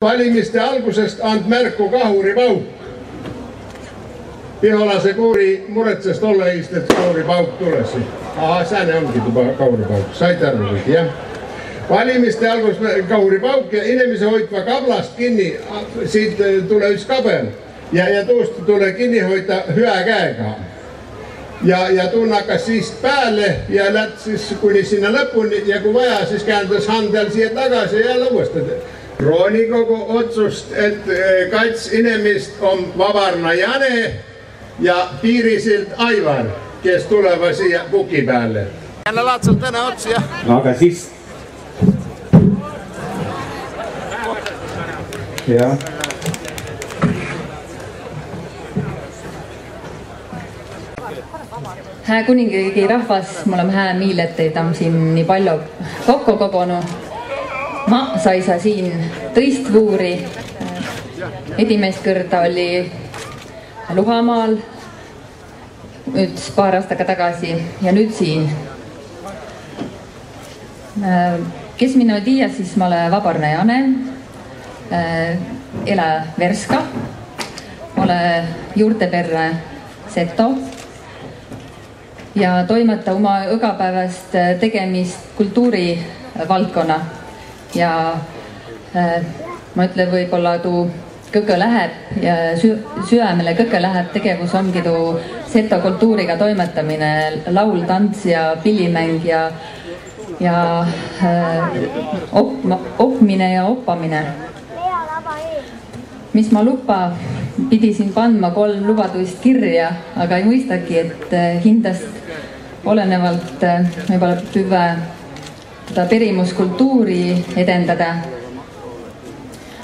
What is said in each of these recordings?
Valimiste algusest and märku kahuripauk. Piholase koori muretsest olla eest, et kahuripauk tulesi. Aha, sääne ongi tuba kahuripauk. Saite arvu kõik, jah? Valimiste algus kahuripauk ja inimese hoidva kablast kinni. Siit tule üks kabel ja tuust tule kinni hoida hüä käega. Ja tuun hakkas siist pääle ja läht siis kuni sinna lõpuni ja kui vaja, siis käändas handel siia tagasi ja jälle uuesti. Kroonikogu otsust, et kats inimest on Vabarna Jane ja piirisilt Aivar, kes tuleva siia puki päälle. Jälle laatsalt täna otsi, jah? No aga siis... Jah. Hää kuningriigi rahvas, mul on hää miil, et teid on siin nii palju kokku kogunu. Ma saisa siin tõistvuuri. Edimest kõrda oli Luhamaal üks paar aastaga tagasi ja nüüd siin. Kes minna ei tiia, siis ma olen Vabarna Jane, elä Verska, ole juurteperre Seto ja toimeta oma õgapäevast tegemist kultuurivaldkonna. Ja ma ütlen, võib-olla tuu kõige läheb ja süämele kõige läheb tegevus ongi tuu seto kultuuriga toimetamine, laul, tants ja pillimäng ja opmine ja oppamine. Mis ma lupa, pidisin pandma 3 lubadust kirja, aga ei mõistagi, et hindast olenevalt võib-olla püve perimuskultuuri edendada,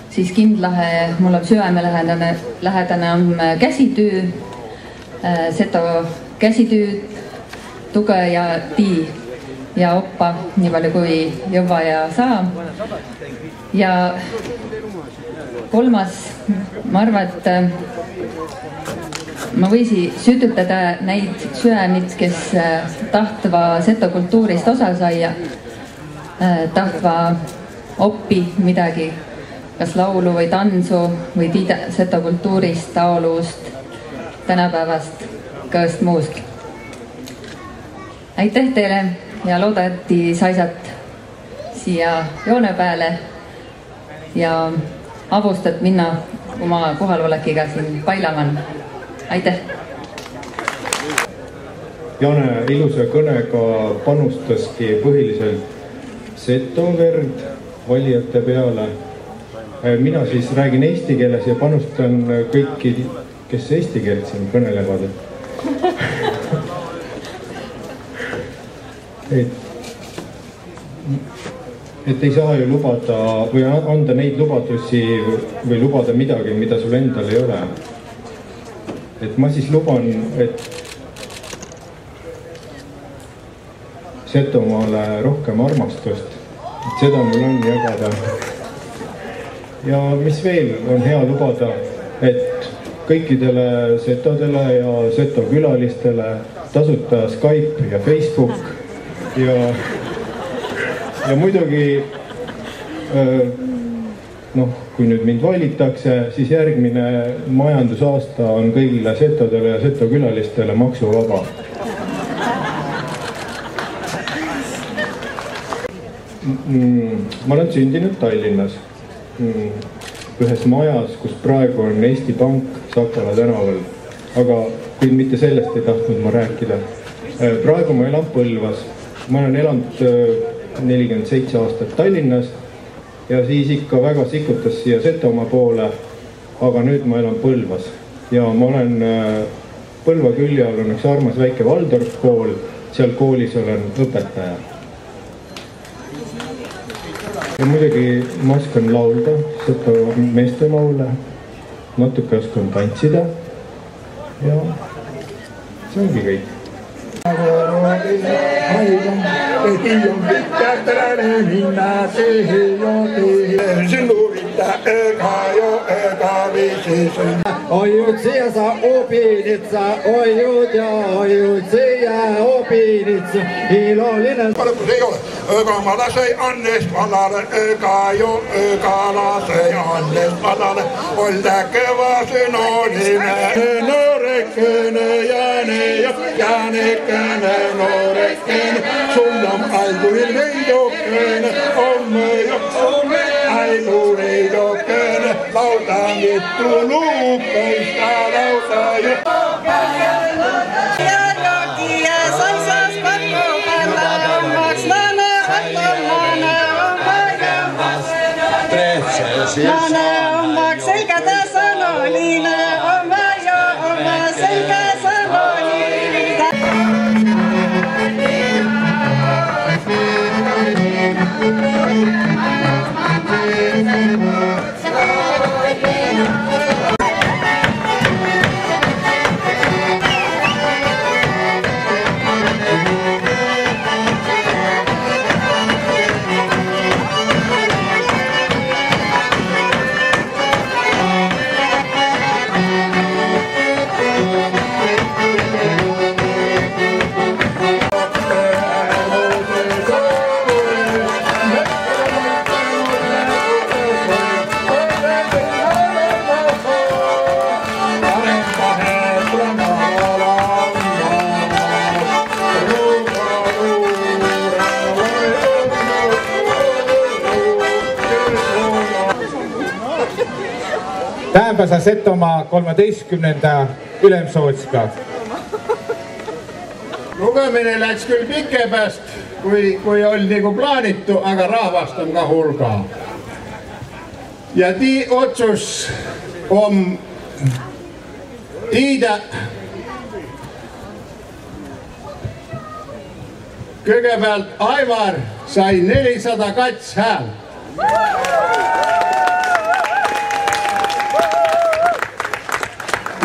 siis kindlahe mul on süämelähedane on käsitöö, seto käsitüüd, tuge ja tii ja oppa nii palju kui jõva ja saa. Ja 3. ma arvan, et ma võisi sütütada neid süämid, kes tahtva seto kultuurist osa saia, tahtva oppi midagi, kas laulu või tantsu või seto kultuurist, taolust, tänapäevast, kõõst muust. Aitäh teile ja looda, et saisat siia joone peale ja avustad minna oma kohalolekiga siin Pailaman. Aitäh! Jane ilusa kõnega panustaski põhiliselt seto verd valijate peale. Mina siis räägin eesti keeles ja panustan kõiki, kes eesti keelt siin kõnelevad. Et ei saa ju lubada või anda neid lubadusi või lubada midagi, mida sul endal ei ole. Et ma siis luban, et Setomaale rohkem armastust, et seda mul on jagada. Ja mis veel on hea lubada, et kõikidele setodele ja seto külalistele tasuta Skype ja Facebook ja muidugi kui nüüd mind valitakse, siis järgmine majandusaasta on kõigile setodele ja seto külalistele maksuvaba. Ma olen sündinud Tallinnas ühes majas, kus praegu on Eesti Pank Sakala tänaval, aga kuid mitte sellest ei tahtnud ma rääkida. Praegu ma elan Põlvas. Ma olen elanud 47 aastat Tallinnas ja siis ikka väga sikutas siia Setomaa poole, aga nüüd ma elan Põlvas. Ja ma olen Põlva külje all on üks armas väike Valdorf kool, seal koolis olen õpetaja. Ja muidugi ma oskan laulda, seto meeste laule, natuke oskan tantsida ja see ongi kõik. Ojutsi ja sa opinitsa, ojut ja ojutsi ja opinitsa, iloline. Lõpus ei ole. Ökamala söi Annes valalle, ökala söi Annes valalle, ol täkevä synonime. Norekkene, Janekene, norekkene, sunnam aikuin veidokkene, omme aikureidokkene, lautangittu luuppeista lautajo. Mana omak selkätä sanoni, oma jo oma selkä sanoni. Täänpäsä Setomaa 13. Ülemsootska. Lugemine läks küll pikemast, kui oli nagu plaanitu, aga rahvast on ka hulga. Ja tii otsus on tiida kõigepealt Aivar sai 402 häält.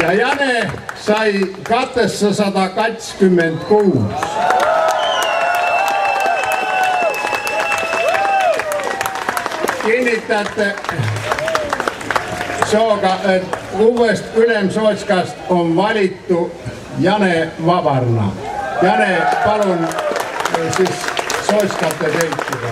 Ja Jane sai 226. Kinnitätte sooga, et uuest Ülemsootskast on valittu Jane Vabarna. Jane, palun siis Sootskate seltsida.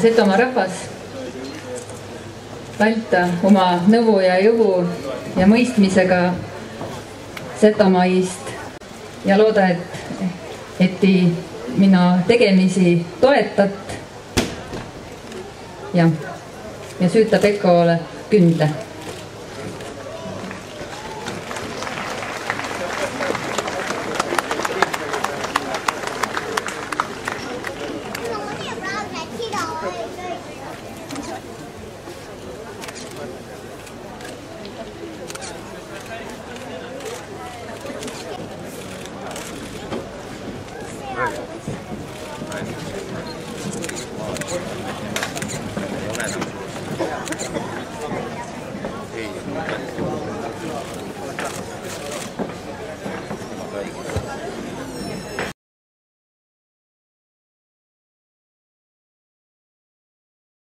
Setomaa rahvas välta oma nõu ja juhu ja mõistmisega Setomaist ja looda, et minu tegemisi toetat ja süüta Pekole kündle.